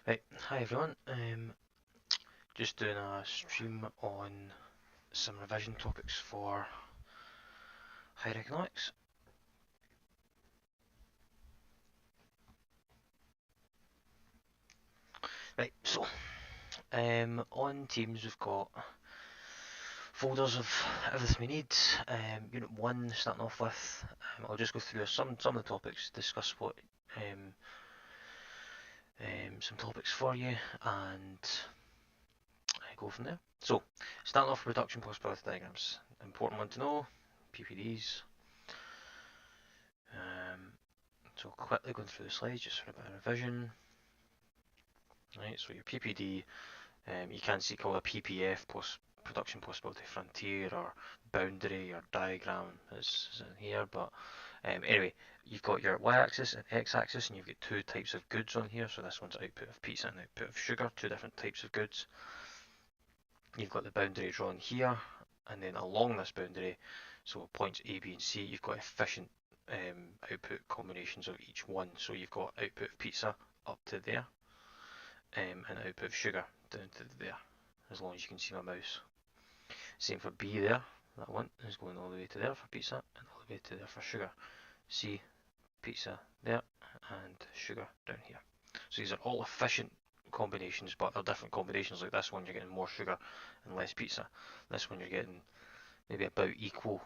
Right, hi everyone. Just doing a stream on some revision topics for higher economics. Right, so on Teams we've got folders of everything we need. Unit 1 starting off with. I'll just go through some of the topics, discuss what um, some topics for you, and go from there. So, starting off with reduction possibility diagrams. Important one to know, PPDs. So quickly going through the slides just for a bit of revision. Right, so your PPD, you can see called a PPF, production possibility frontier, or boundary, or diagram is in here. But anyway, you've got your y-axis and x-axis, and you've got two types of goods on here. So this one's output of pizza and output of sugar, two different types of goods. You've got the boundary drawn here, and then along this boundary, so points A, B, and C, you've got efficient output combinations of each one. So you've got output of pizza up to there, and output of sugar down to there, as long as you can see my mouse. Same for B there, that one is going all the way to there for pizza, and all the way to there for sugar. C, pizza there, and sugar down here. So these are all efficient combinations, but they're different combinations. Like this one, you're getting more sugar and less pizza. This one, you're getting maybe about equal.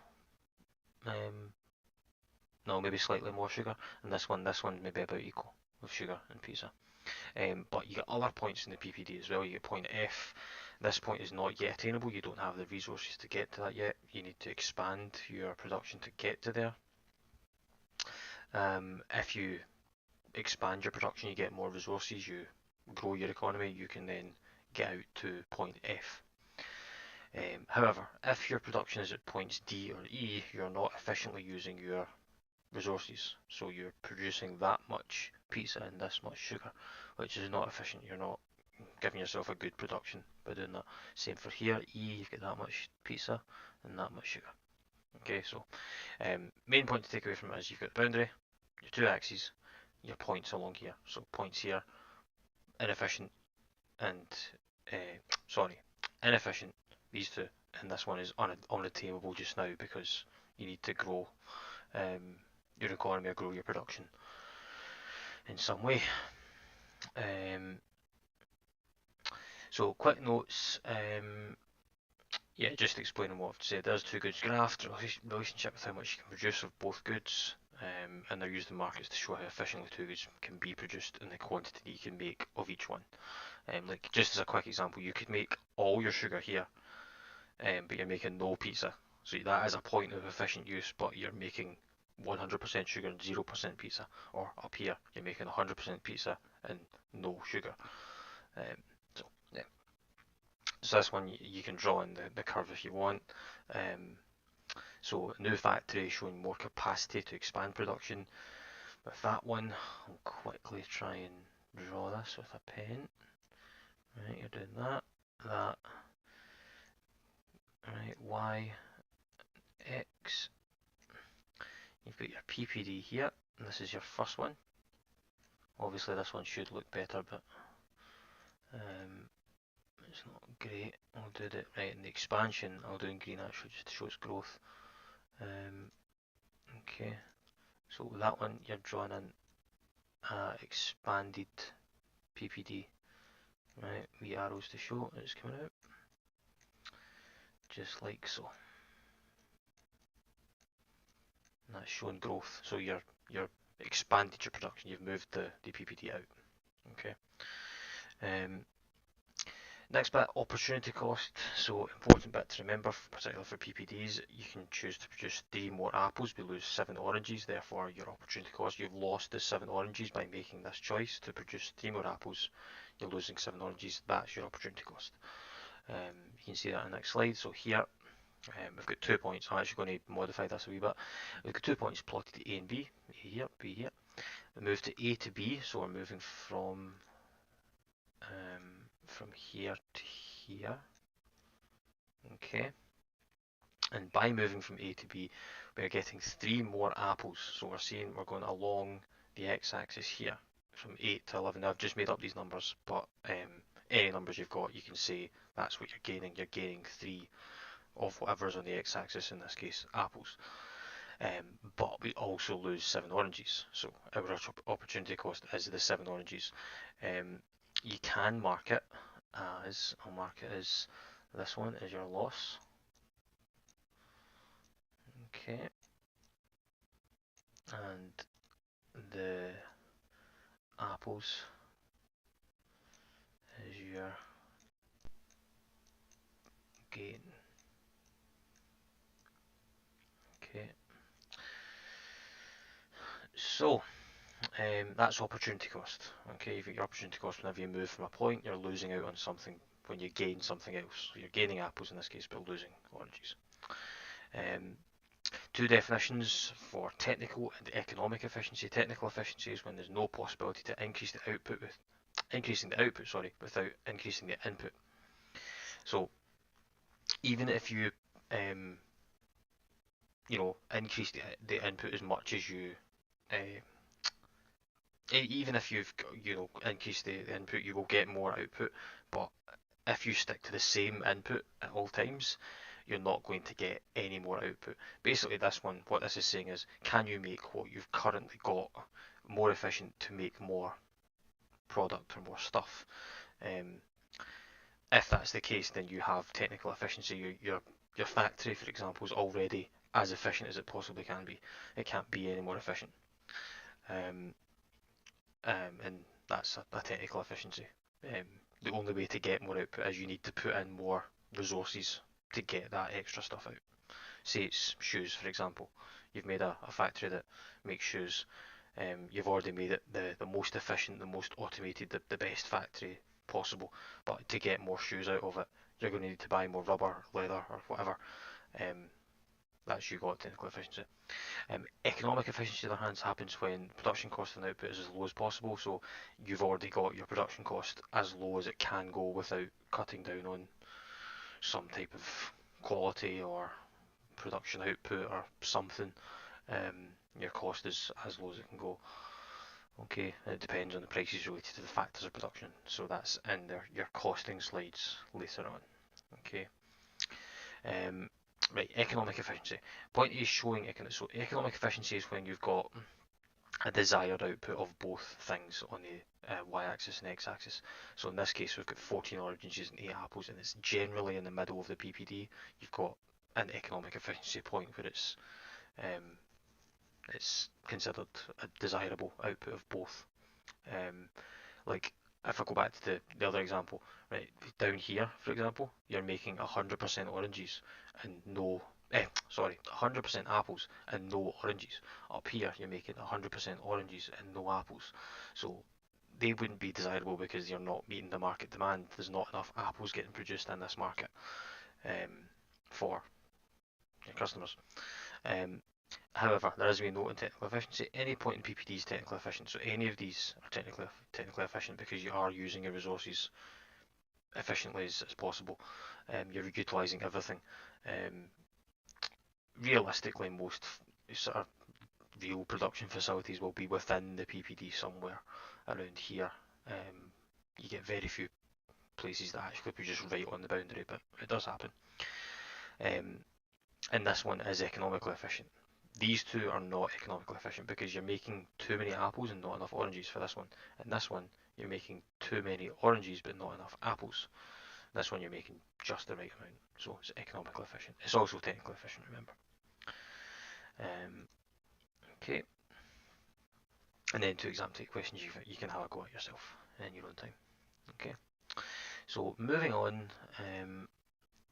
No, maybe slightly more sugar, and this one maybe about equal with sugar and pizza. But you get other points in the PPD as well. You get point F. This point is not yet attainable. You don't have the resources to get to that yet. You need to expand your production to get to there. If you expand your production, you get more resources, you grow your economy, you can then get out to point F. However, if your production is at points D or E, you're not efficiently using your resources. So you're producing that much pizza and this much sugar, which is not efficient. You're not giving yourself a good production by doing that. Same for here, E, you've got that much pizza and that much sugar. Okay, so main point to take away from it is you've got the boundary, your two axes, your points along here. So points here, inefficient and sorry, inefficient, these two, and this one is unattainable just now because you need to grow your economy or grow your production in some way. So quick notes, yeah, just explaining what I've said. There's two goods graph, the relationship with how much you can produce of both goods, and they're used in markets to show how efficiently two goods can be produced and the quantity you can make of each one. Like just as a quick example, you could make all your sugar here, but you're making no pizza. So that is a point of efficient use, but you're making 100% sugar and 0% pizza. Or up here, you're making 100% pizza and no sugar. So yeah. So this one you can draw in the curve if you want. So new factory showing more capacity to expand production. With that one, I'll quickly try and draw this with a pen. Right, you're doing that, that. Right, Y, X. You've got your PPD here, and this is your first one. Obviously this one should look better, but it's not great. I'll do it right in the expansion. I'll do in green actually just to show its growth. Okay, so with that one you're drawing an expanded PPD. Right, wee arrows to show it's coming out, just like so. And that's showing growth. So you're expanded your production. You've moved the PPD out. Okay. Next bit, opportunity cost. So important bit to remember, particularly for PPDs, you can choose to produce 3 more apples, we lose 7 oranges, therefore your opportunity cost, you've lost the 7 oranges by making this choice to produce 3 more apples, you're losing 7 oranges, that's your opportunity cost. You can see that in the next slide. So here we've got 2 points. I'm actually going to modify this a wee bit. We've got 2 points plotted A and B, A here, B here. We move to A to B, so we're moving from here to here. Okay. And by moving from A to B, we're getting 3 more apples. So we're saying we're going along the x-axis here. from 8 to 11. Now, I've just made up these numbers, but any numbers you've got, you can say that's what you're gaining. You're gaining 3 of whatever's on the x-axis, in this case apples. But we also lose 7 oranges, so our opportunity cost is the 7 oranges. You can mark it as, I'll mark it as, this one is your loss. Okay, and the apples is your gain. Okay, so that's opportunity cost. Okay, you've got your opportunity cost whenever you move from a point, you're losing out on something when you gain something else. So you're gaining apples in this case, but losing oranges. Two definitions for technical and economic efficiency. Technical efficiency is when there's no possibility to increase the output with increasing the output, without increasing the input. So even if you increase the input as much as you even if you've increased the input, you will get more output. But if you stick to the same input at all times, you're not going to get any more output. Basically, what this is saying is, can you make what you've currently got more efficient to make more product or more stuff? If that's the case, then you have technical efficiency. Your factory, for example, is already as efficient as it possibly can be. It can't be any more efficient. And that's a technical efficiency. The only way to get more output is you need to put in more resources to get that extra stuff out. Say it's shoes, for example. You've made a factory that makes shoes. You've already made it the most efficient, the most automated, the best factory possible. But to get more shoes out of it, you're going to need to buy more rubber, leather, or whatever. That's you got technical efficiency. Economic efficiency, on the other hand, happens when production cost and output is as low as possible. So you've already got your production cost as low as it can go without cutting down on some type of quality or production output or something. Your cost is as low as it can go. Okay, it depends on the prices related to the factors of production. So that's in your costing slides later on. Okay. Right, economic efficiency. Point is showing so economic efficiency is when you've got a desired output of both things on the y-axis and x-axis. So in this case, we've got 14 oranges and 8 apples, and it's generally in the middle of the PPD. You've got an economic efficiency point where it's considered a desirable output of both. Like if I go back to the other example, right, down here, for example, you're making 100% oranges and no, 100% apples and no oranges. Up here, you're making 100% oranges and no apples. So they wouldn't be desirable because you're not meeting the market demand. There's not enough apples getting produced in this market for your customers. However, there is a note in technical efficiency. Any point in PPD is technically efficient, so any of these are technically efficient because you are using your resources efficiently as possible. You're utilising everything. Realistically, most sort of real production facilities will be within the PPD somewhere around here. You get very few places that actually produce right on the boundary, but it does happen. And this one is economically efficient. These two are not economically efficient because you're making too many apples and not enough oranges for this one. And this one, you're making too many oranges but not enough apples. This one, you're making just the right amount. So it's economically efficient. It's also technically efficient, remember. Okay. And then 2 exam take questions you can have a go at yourself in your own time. Okay. So moving on,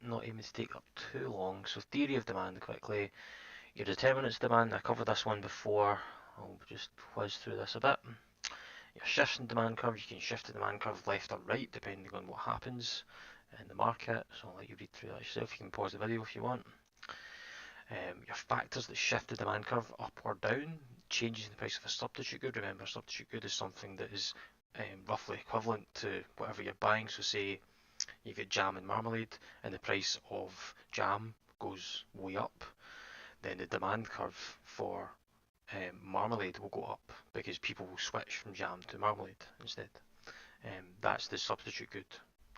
not aiming to take up too long. So theory of demand quickly. Your determinants demand, I covered this one before. I'll just whiz through this a bit. Your shifts in demand curve, you can shift the demand curve left or right depending on what happens in the market. So I'll let you read through that yourself. You can pause the video if you want. Your factors that shift the demand curve up or down, changes in the price of a substitute good. Remember, a substitute good is something that is roughly equivalent to whatever you're buying. So say you get jam and marmalade and the price of jam goes way up, then the demand curve for marmalade will go up because people will switch from jam to marmalade instead. That's the substitute good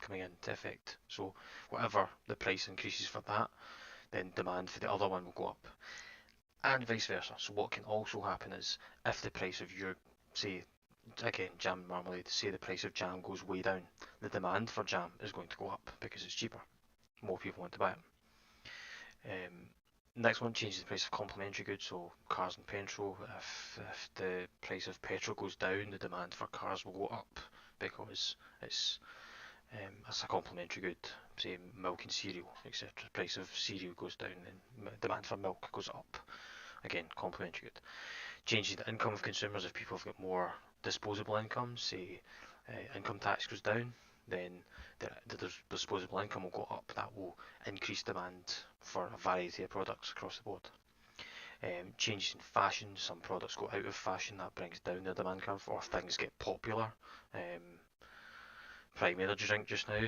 coming into effect. So whatever the price increases for that, then demand for the other one will go up. And vice versa. So what can also happen is if the price of your, say, again, jam and marmalade, say the price of jam goes way down, the demand for jam is going to go up because it's cheaper. More people want to buy it. Next one, changes the price of complementary goods, so cars and petrol. If the price of petrol goes down, the demand for cars will go up because it's a complementary good. Say milk and cereal, etc. The price of cereal goes down, and demand for milk goes up. Again, complementary good. Changing the income of consumers. If people have got more disposable income, say income tax goes down, then the disposable income will go up. That will increase demand for a variety of products across the board. Changes in fashion. Some products go out of fashion. That brings down the demand curve, or things get popular. Prime energy drink just now,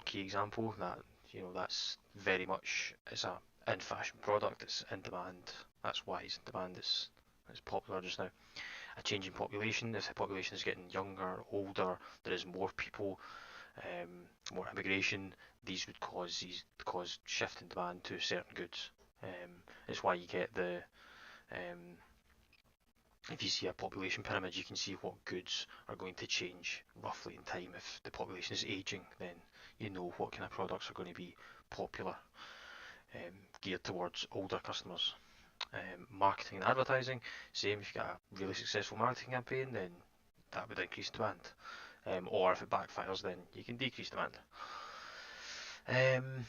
key example. That's very much, it's a in fashion product. It's in demand. That's why it's in demand. It's popular just now. A change in population. If the population is getting younger, older, there is more people, more immigration. These would cause shift in demand to certain goods. It's why you get the if you see a population pyramid, you can see what goods are going to change roughly in time. If the population is aging, then you know what kind of products are going to be popular, geared towards older customers. Marketing and advertising, same. If you've got a really successful marketing campaign, then that would increase demand. Or if it backfires, then you can decrease demand. And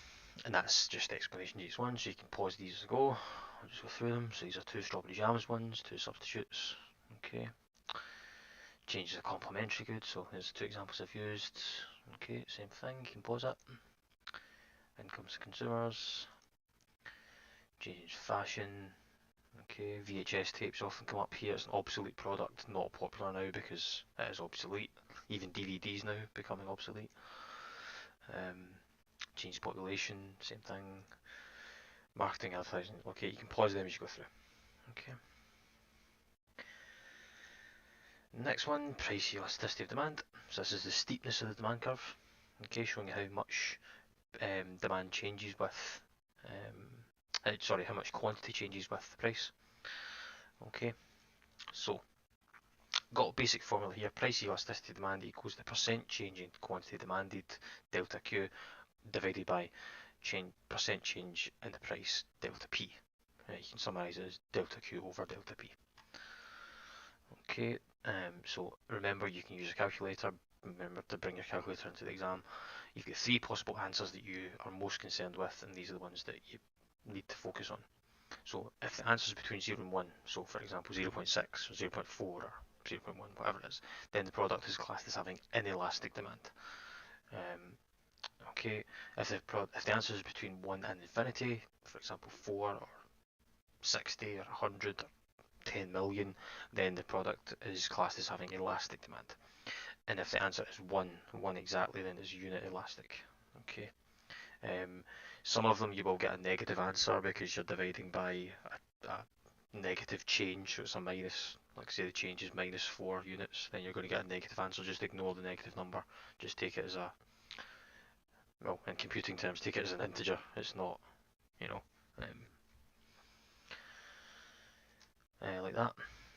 that's just explanation of each one, so you can pause these as I go. I'll just go through them. So these are 2 strawberry jams ones, 2 substitutes. Okay. Changes a complementary good, so there's 2 examples I've used. Okay, same thing, you can pause it. Incomes to consumers. Change fashion. Okay, VHS tapes often come up here. It's an obsolete product, not popular now because it is obsolete. Even DVDs now becoming obsolete. Change population, same thing. Marketing, advertising. Okay, you can pause them as you go through. Okay. Next one, price elasticity of demand. So this is the steepness of the demand curve. Okay, showing you how much demand changes with, how much quantity changes with the price. Okay, so got a basic formula here. Price elasticity of demand equals the percent change in quantity demanded, delta Q, divided by percent change in the price, delta P. You can summarise it as delta Q over delta P. Okay, so remember you can use a calculator. Remember to bring your calculator into the exam. You've got 3 possible answers that you are most concerned with, and these are the ones that you need to focus on. So if the answer is between 0 and 1, so for example 0.6 or 0.4 or 0.1, whatever it is, then the product is classed as having inelastic demand. Okay, if the answer is between 1 and infinity, for example 4 or 60 or 100 or 10 million, then the product is classed as having elastic demand. And if the answer is 1 exactly, then it's unit elastic. Okay. Some of them you will get a negative answer because you're dividing by a negative change, so it's a minus. Like say the change is -4 units, then you're going to get a negative answer. Just ignore the negative number. Just take it as a, well, in computing terms, take it as an integer. It's not, like that.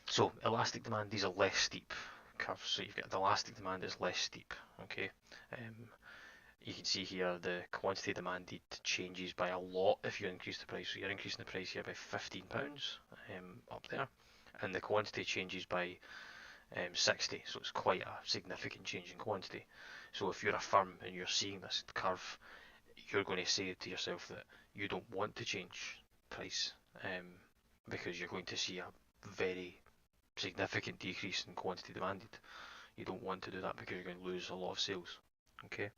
So elastic demand, these are less steep curves. So you've got the elastic demand is less steep. Okay. You can see here the quantity demanded changes by a lot if you increase the price. So you're increasing the price here by £15 up there, and the quantity changes by 60. So it's quite a significant change in quantity. So if you're a firm and you're seeing this curve, you're going to say to yourself that you don't want to change price because you're going to see a very significant decrease in quantity demanded. You don't want to do that because you're going to lose a lot of sales. Okay.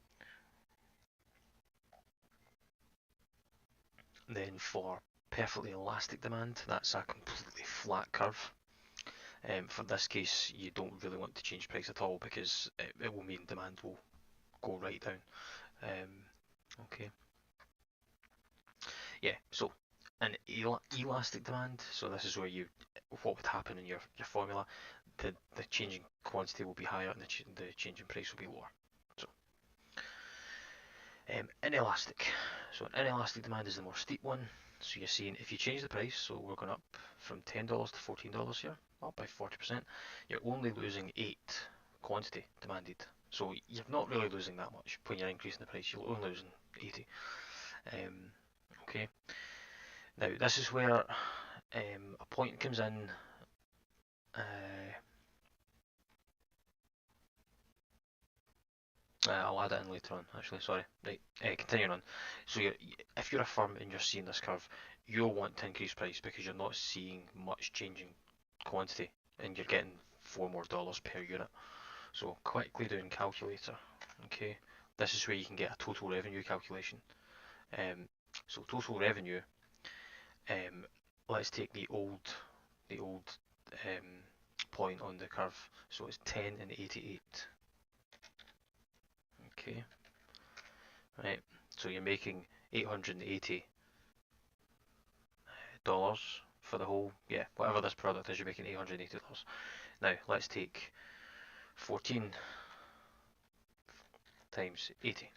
Then for perfectly elastic demand, that's a completely flat curve. For this case, you don't really want to change price at all because it will mean demand will go right down. Okay. Yeah, so an elastic demand. So this is where what would happen in your formula, the changing quantity will be higher and the changing price will be lower. So inelastic. So an inelastic demand is the more steep one. So you're seeing if you change the price, so we're going up from $10 to $14 here, up by 40%, you're only losing 8 quantity demanded. So you're not really losing that much when you're increasing the price, you're only losing 80. Okay. Now this is where a point comes in. I'll add it in later on, actually, sorry. Right, continuing on. So if you're a firm and you're seeing this curve, you'll want to increase price because you're not seeing much changing quantity and you're getting $4 more per unit. So quickly doing calculator, okay, this is where you can get a total revenue calculation. So total revenue, let's take the old point on the curve. So it's 10 and 88. Okay, right. So you're making $880 for the whole, whatever this product is, you're making $880. Now let's take 14 times 80.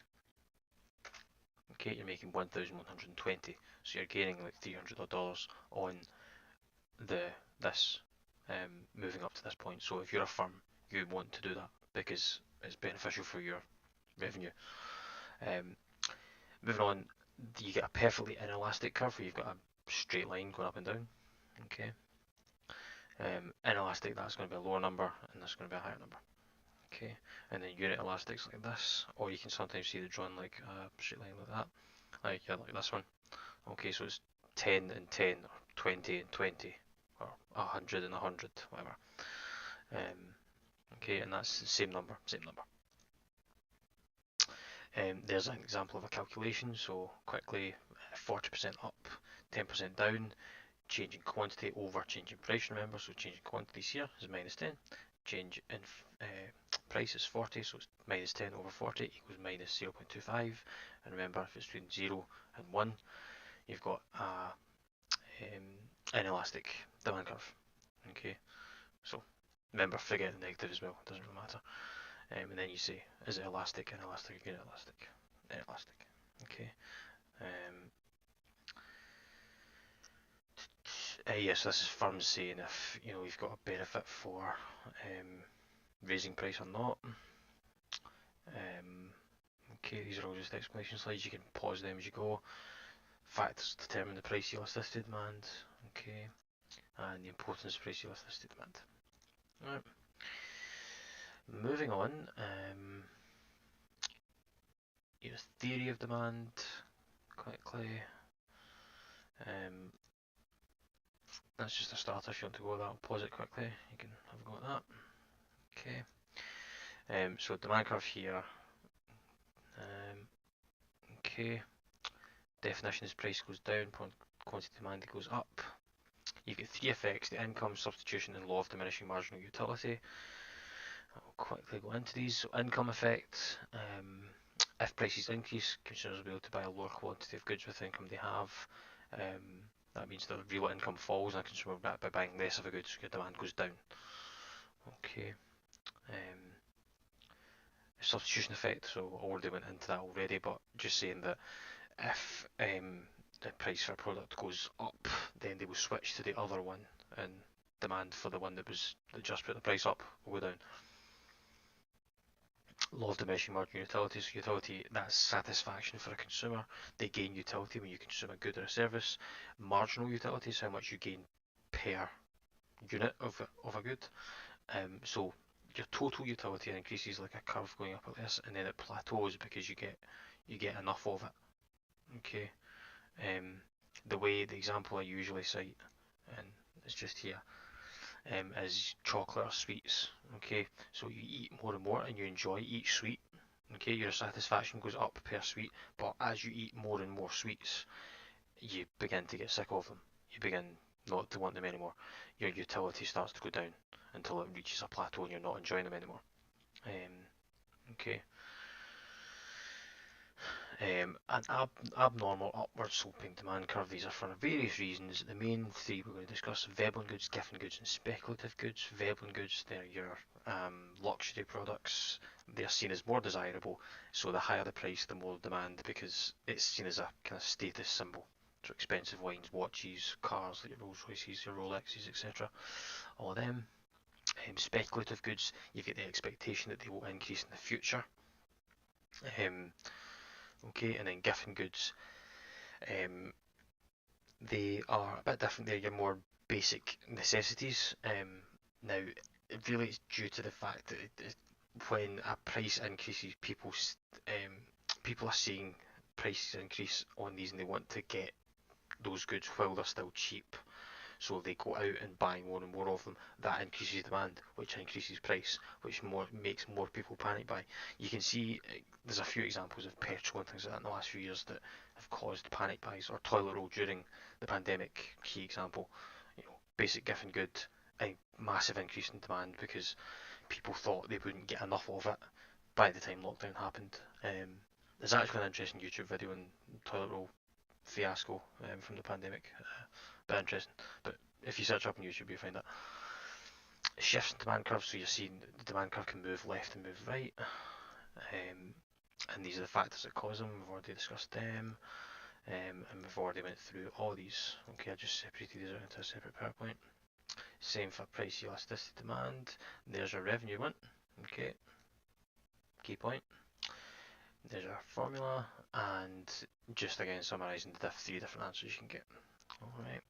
Okay, you're making 1,120. So you're gaining like $300 on this moving up to this point. So if you're a firm, you want to do that because it's beneficial for your revenue. Moving on, you get a perfectly inelastic curve where you've got a straight line going up and down. Okay. Inelastic, that's going to be a lower number, and that's going to be a higher number. Okay, and then unit elastics like this, or you can sometimes see the drawn like a straight line like that, like this one. Okay, so it's 10 and 10, or 20 and 20, or 100 and 100, whatever. Okay, and that's the same number, there's an example of a calculation. So quickly, 40% up, 10% down, changing quantity over changing price, remember, so changing quantities here is minus 10, change in price is 40, so it's minus 10 over 40 equals minus 0.25, and remember if it's between 0 and 1, you've got an elastic demand curve. Okay, so remember, forget the negative as well, it doesn't really matter. And then you say, is it elastic, inelastic, or inelastic? Inelastic. Okay. Yes, this is firms saying if you've got a benefit for raising price or not. Okay, these are all just explanation slides. You can pause them as you go. Factors determine the price elasticity demand. Okay, and the importance of price elasticity demand. Alright. Moving on. Your theory of demand quickly. That's just a starter. If you want to go with that, I'll pause it quickly. You can have a go at that. Okay. So demand curve here. Okay. Definition is price goes down, quantity demand goes up. You've got three effects: the income, substitution, and law of diminishing marginal utility. I'll quickly go into these. So income effect. If prices increase, consumers will be able to buy a lower quantity of goods with the income they have. That means the real income falls and the consumer by buying less of a good, so your demand goes down. Okay. Substitution effect, so I already went into that already, but just saying that if the price for a product goes up, then they will switch to the other one, and demand for the one that just put the price up will go down. Law of diminishing marginal utility. So utility, that's satisfaction for a consumer. They gain utility when you consume a good or a service. Marginal utility is how much you gain per unit of a good. So your total utility increases like a curve going up like this, and then it plateaus because you get enough of it. Okay. The example I usually cite, and it's just here, is chocolate or sweets. Okay, so you eat more and more and you enjoy each sweet. Okay, your satisfaction goes up per sweet, but as you eat more and more sweets, you begin to get sick of them. You begin not to want them anymore. Your utility starts to go down until it reaches a plateau and you're not enjoying them anymore. Okay. An abnormal upward sloping demand curve. These are for various reasons. The main three we're going to discuss: Veblen goods, Giffen goods, and speculative goods. Veblen goods, they're your luxury products. They're seen as more desirable, so the higher the price, the more demand, because it's seen as a kind of status symbol. So expensive wines, watches, cars like your Rolls Royces, your Rolexes, etc. All of them. Speculative goods, you get the expectation that they will increase in the future. Okay, and then Giffen goods, they are a bit different. They're your more basic necessities. Now, really, it's due to the fact that when a price increases, people are seeing prices increase on these, and they want to get those goods while they're still cheap. So they go out and buy more and more of them. That increases demand, which increases price, which makes more people panic buy. You can see there's a few examples of petrol and things like that in the last few years that have caused panic buys, or toilet roll during the pandemic, key example. Basic Giffen good, a massive increase in demand because people thought they wouldn't get enough of it by the time lockdown happened. There's actually an interesting YouTube video on toilet roll fiasco from the pandemic. Bit interesting. But if you search up on YouTube, you'll find that. Shifts in demand curve, so you're seeing the demand curve can move left and move right. And these are the factors that cause them. We've already discussed them. And we've already went through all these. Okay, I just separated these out into a separate PowerPoint. Same for price elasticity demand. There's our revenue one. Okay, key point. There's our formula, and just again summarising the three different answers you can get. Alright.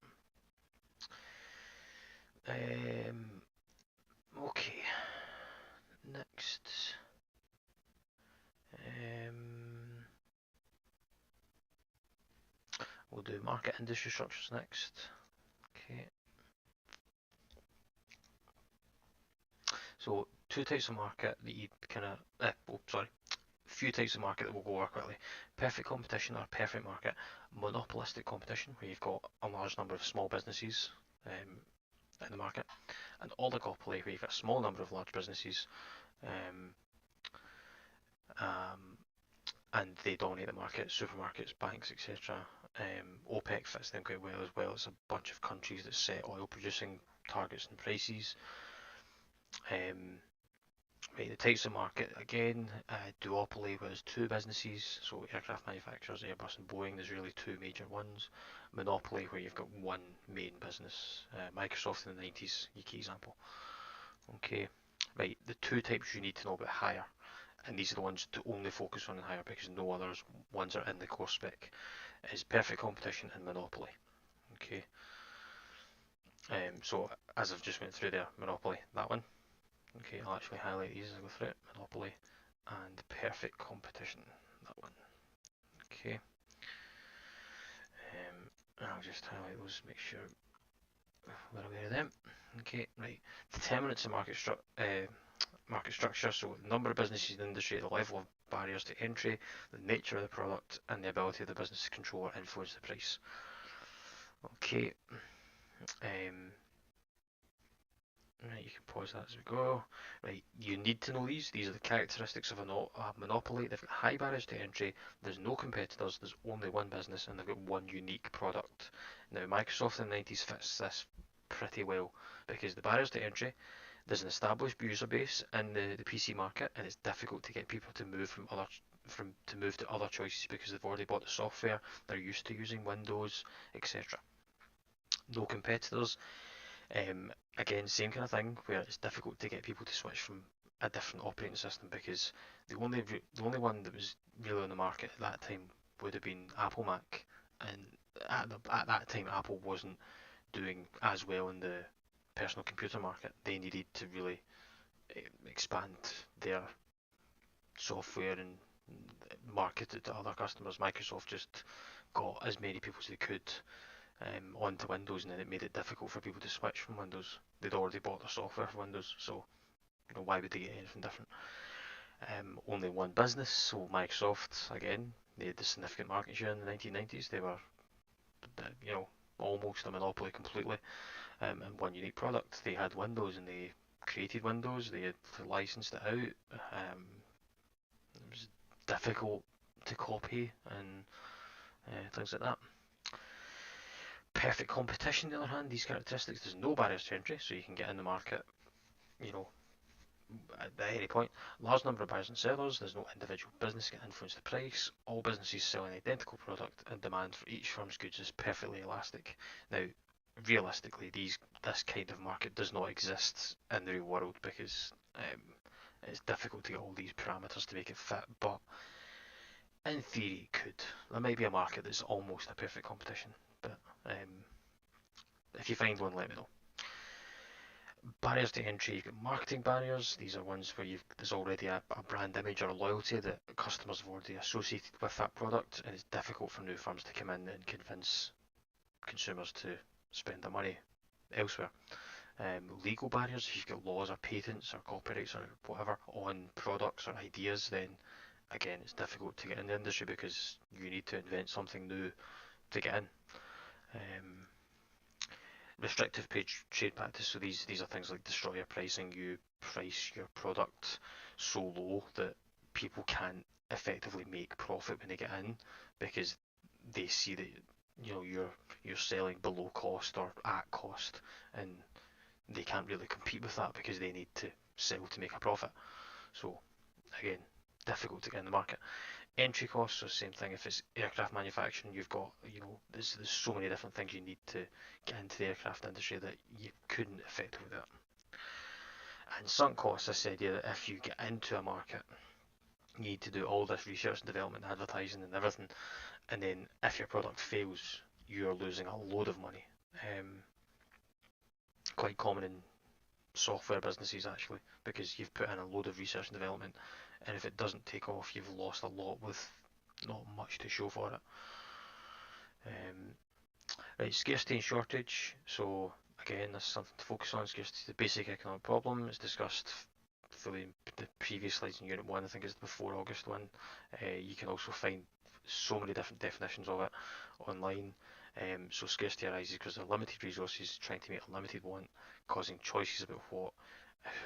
Okay. Next. We'll do market industry structures next. Okay. So two types of market that you kind of, few types of market that we'll go over quickly. Perfect competition or perfect market. Monopolistic competition, where you've got a large number of small businesses in the market. And oligopoly, where you've got a small number of large businesses and they dominate the market, supermarkets, banks, etc. OPEC fits them quite well as well. It's a bunch of countries that set oil producing targets and prices. Right, the types of market, again, duopoly, where there's two businesses, so aircraft manufacturers, Airbus and Boeing, there's really two major ones. Monopoly, where you've got one main business. Microsoft in the 90s, key example. Okay, right, the two types you need to know about hire, and these are the ones to only focus on in hire because no others ones are in the course spec, is perfect competition and monopoly. Okay, so as I've just went through there, monopoly, that one. Okay, I'll actually highlight these as I go through it. Monopoly and perfect competition, that one. Okay. I'll just highlight those, make sure we're aware of them. Okay, right. Determinants of market structure, so the number of businesses in the industry, the level of barriers to entry, the nature of the product, and the ability of the business to control or influence the price. Okay. Right, you can pause that as we go. Right, you need to know these. These are the characteristics of a monopoly. They've got high barriers to entry. There's no competitors. There's only one business, and they've got one unique product. Now, Microsoft in the 90s fits this pretty well because the barriers to entry. There's an established user base in the PC market, and it's difficult to get people to move to move to other choices because they've already bought the software. They're used to using Windows, etc. No competitors. Again, same kind of thing where it's difficult to get people to switch from a different operating system because the only one that was really on the market at that time would have been Apple Mac, and at that time Apple wasn't doing as well in the personal computer market. They needed to really expand their software and market it to other customers. Microsoft just got as many people as they could onto Windows, and then it made it difficult for people to switch from Windows. They'd already bought the software for Windows, so why would they get anything different? Only one business, so Microsoft, again, they had a significant market share in the 1990s. They were, almost a monopoly completely, and one unique product. They had Windows, and they created Windows. They had licensed it out. It was difficult to copy and things like that. Perfect competition, on the other hand, these characteristics, there's no barriers to entry, so you can get in the market, you know, at any point. Large number of buyers and sellers, there's no individual business can influence the price. All businesses sell an identical product, and demand for each firm's goods is perfectly elastic. Now, realistically, this kind of market does not exist in the real world because it's difficult to get all these parameters to make it fit, but in theory it could. There might be a market that's almost a perfect competition, but if you find one, let me know. Barriers to entry, you've got marketing barriers. These are ones where there's already a brand image or a loyalty that customers have already associated with that product, and it's difficult for new firms to come in and convince consumers to spend their money elsewhere. Legal barriers, if you've got laws or patents or copyrights or whatever on products or ideas, then again it's difficult to get in the industry because you need to invent something new to get in. Restrictive trade practice, so these are things like destroyer pricing. You price your product so low that people can't effectively make profit when they get in because they see that you're selling below cost or at cost, and they can't really compete with that because they need to sell to make a profit. So again, difficult to get in the market. Entry costs, so same thing. If it's aircraft manufacturing, you've got, there's so many different things you need to get into the aircraft industry that you couldn't effectively do it. And sunk costs, this idea that if you get into a market, you need to do all this research and development, advertising and everything, and then if your product fails, you're losing a load of money. Quite common in software businesses actually, because you've put in a load of research and development, and if it doesn't take off, you've lost a lot with not much to show for it. Right, scarcity and shortage. So again, this is something to focus on. Scarcity is the basic economic problem. It's discussed fully in the previous slides in Unit 1, I think it's the before August one. You can also find so many different definitions of it online. So scarcity arises because there are limited resources trying to meet a limited want, causing choices about what,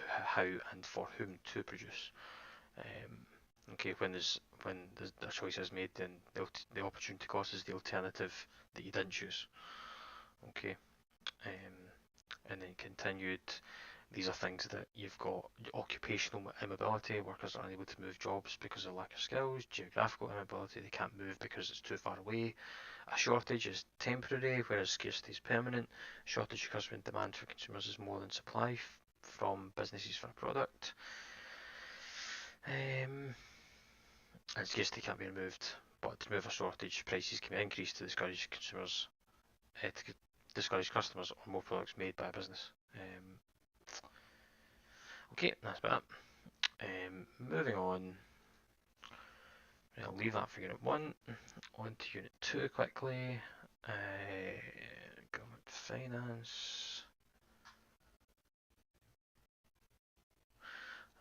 how and for whom to produce. Okay, when the choice is made, then the opportunity cost is the alternative that you didn't choose. Okay, and then continued. These are things that you've got: occupational immobility, workers are unable to move jobs because of lack of skills; geographical immobility, they can't move because it's too far away. A shortage is temporary, whereas scarcity is permanent. Shortage occurs when demand for consumers is more than supply from businesses for a product. And scarcity can't be removed, but to remove a shortage, prices can be increased to discourage consumers, to discourage customers or more products made by a business. Okay, that's about it. Moving on, I'll leave that for Unit 1. On to Unit 2 quickly. Government finance.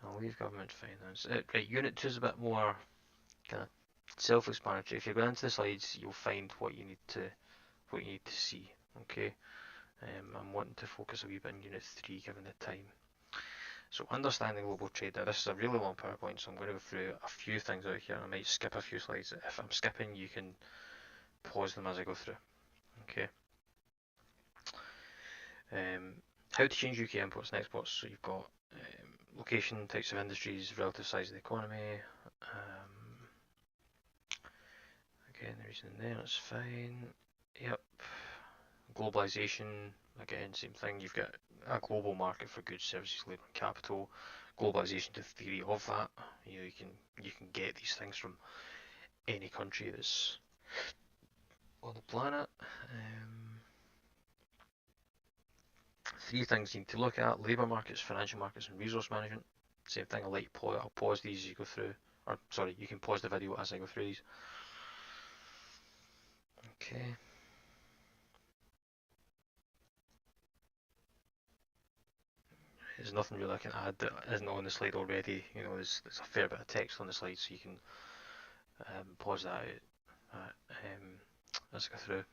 I'll leave government finance. Right, Unit 2 is a bit more kind of self-explanatory. If you go into the slides, you'll find what you need to see. Okay, I'm wanting to focus a wee bit on Unit 3 given the time. So understanding global trade. Now this is a really long PowerPoint, so I'm going to go through a few things out here. I might skip a few slides. If I'm skipping, you can pause them as I go through. Okay. How to change UK imports and exports. So you've got location, types of industries, relative size of the economy. Again, the reason there, that's fine. Yep. Globalization, again, same thing. You've got a global market for goods, services, labour and capital. Globalization, the theory of that. You can get these things from any country that's on the planet. Three things you need to look at: labour markets, financial markets and resource management. Same thing, I'll pause these as you go through, or sorry, you can pause the video as I go through these. Okay. There's nothing really I can add that isn't on the slide already. There's a fair bit of text on the slide, so you can pause that out as I go through.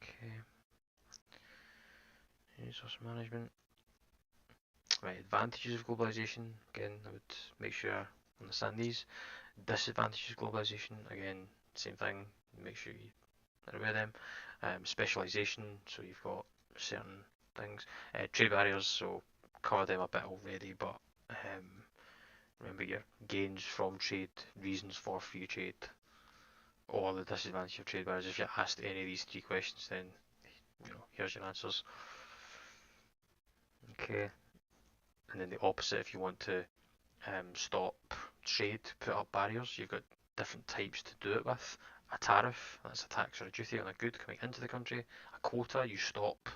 Okay. Resource management. Right, advantages of globalization. Again, I would make sure understand these. Disadvantages of globalization, again, same thing, make sure you are aware of them. Specialization, so you've got certain things. Trade barriers, so covered them a bit already, but remember your gains from trade, reasons for free trade, or the disadvantage of trade barriers. If you're asked any of these three questions, then here's your answers. Okay, and then the opposite, if you want to stop trade, put up barriers, you've got different types to do it with. A tariff, that's a tax or a duty on a good coming into the country. A quota, you stop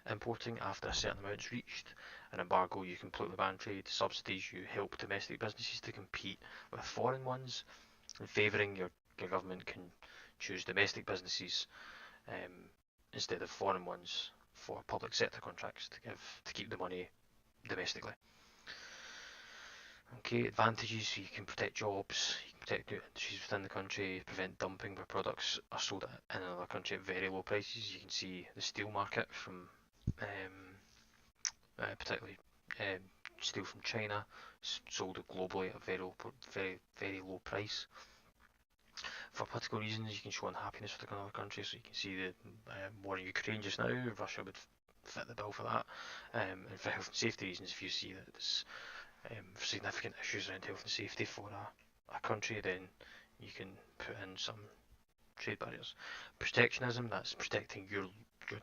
importing after a certain amount is reached. An embargo, you completely ban trade. Subsidies, you help domestic businesses to compete with foreign ones. And favouring, your government can choose domestic businesses instead of foreign ones for public sector contracts to keep the money domestically. Okay, advantages, so you can protect jobs, you can protect new industries within the country, prevent dumping where products are sold in another country at very low prices. You can see the steel market from particularly steel from China, sold globally at a very low price. For political reasons, you can show unhappiness with another country, so you can see the war in Ukraine just now. Russia would fit the bill for that. And for health and safety reasons, if you see that there's significant issues around health and safety for a country, then you can put in some trade barriers. Protectionism, that's protecting your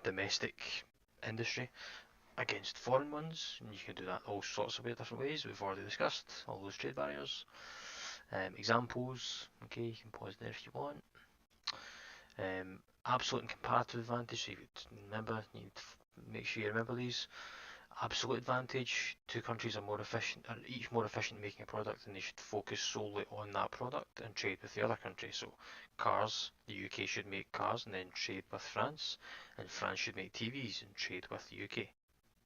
domestic industry against foreign ones, and you can do that all sorts of different ways. We've already discussed all those trade barriers. Examples, okay, you can pause there if you want. Absolute and comparative advantage, so you remember, you need to make sure you remember these. Absolute advantage, two countries are each more efficient in making a product, and they should focus solely on that product and trade with the other country. So cars, the UK should make cars and then trade with France, and France should make TVs and trade with the UK.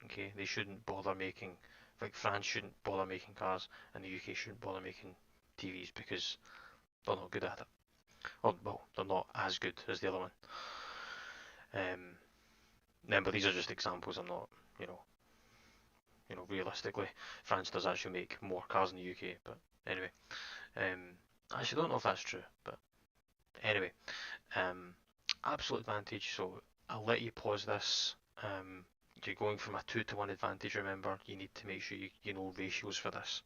Okay, they shouldn't bother making, like France shouldn't bother making cars, and the UK shouldn't bother making TVs because they're not good at it. Or, well, they're not as good as the other one. Remember, these are just examples. I'm not, realistically, France does actually make more cars in the UK. But anyway, I actually don't know if that's true. But anyway, absolute advantage. So I'll let you pause this. You're going from a 2-to-1 advantage. Remember, you need to make sure you know ratios for this.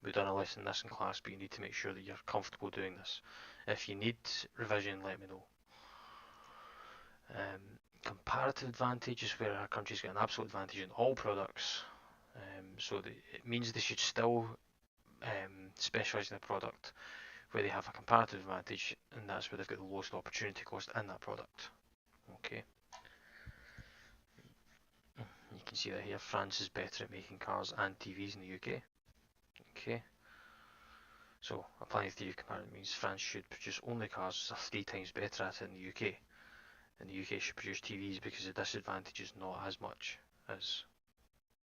We've done a lesson in this in class, but you need to make sure that you're comfortable doing this. If you need revision, let me know. Comparative advantage is where a country's got an absolute advantage in all products. So it means they should still specialise in a product where they have a comparative advantage, and that's where they've got the lowest opportunity cost in that product. Okay. You can see that here. France is better at making cars and TVs in the UK. Okay. So applying the theory of comparison means France should produce only cars that are 3 times better at it in the UK. And the UK should produce TVs because the disadvantage is not as much as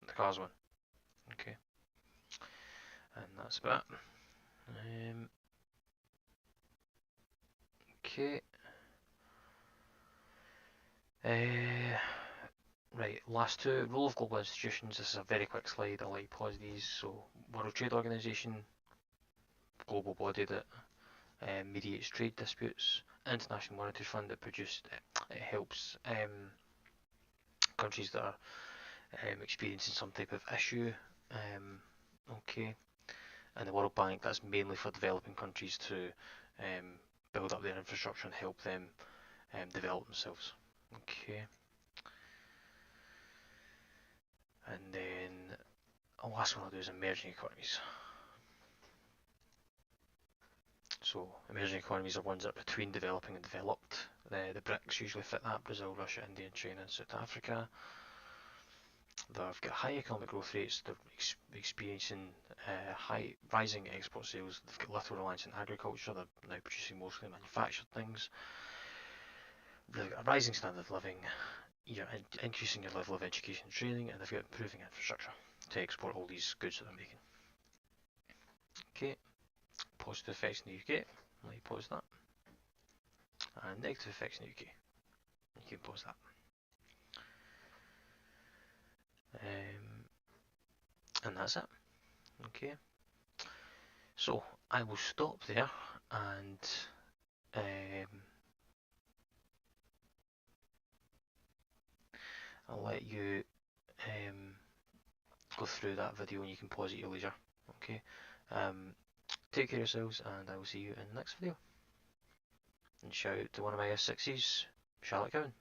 the cars one. Okay. And that's about it. Okay. Right, last two. Role of global institutions. This is a very quick slide. I'll let you pause these. So, World Trade Organization, global body that mediates trade disputes. International Monetary Fund that it helps countries that are experiencing some type of issue. Okay. And the World Bank, that's mainly for developing countries to build up their infrastructure and help them develop themselves. Okay. And then the last one I'll do is emerging economies. So emerging economies are ones that are between developing and developed. The BRICS usually fit that: Brazil, Russia, India, China, and South Africa. They've got high economic growth rates. They're experiencing high rising export sales. They've got little reliance on agriculture. They're now producing mostly manufactured things. They've got a rising standard of living. You're increasing your level of education and training, and they've got improving infrastructure to export all these goods that they're making. Okay, positive effects in the UK. Let you pause that. And negative effects in the UK. You can pause that. And that's it. Okay. So I will stop there and I'll let you go through that video and you can pause at your leisure. Okay. Take care of yourselves and I will see you in the next video. And shout out to one of my S6s, Charlotte Cowan.